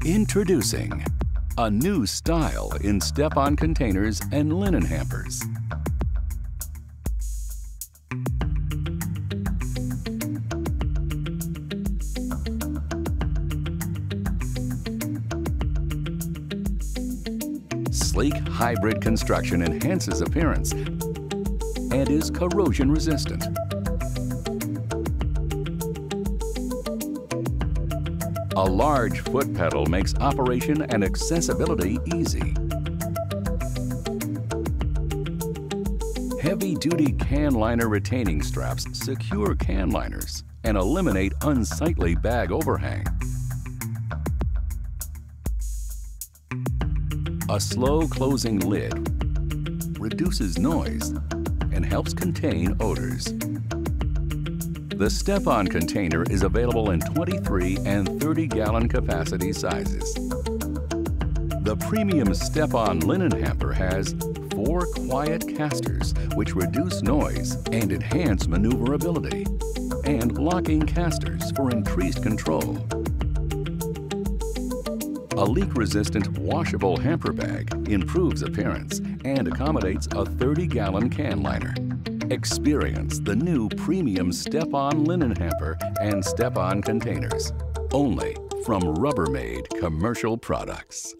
Introducing a new style in step-on containers and linen hampers. Sleek hybrid construction enhances appearance and is corrosion resistant. A large foot pedal makes operation and accessibility easy. Heavy-duty can liner retaining straps secure can liners and eliminate unsightly bag overhang. A slow-closing lid reduces noise and helps contain odors. The step-on container is available in 23 and 30-gallon capacity sizes. The premium step-on linen hamper has 4 quiet casters which reduce noise and enhance maneuverability, and locking casters for increased control. A leak-resistant washable hamper bag improves appearance and accommodates a 30-gallon can liner. Experience the new premium step-on linen hamper and step-on containers, only from Rubbermaid Commercial Products.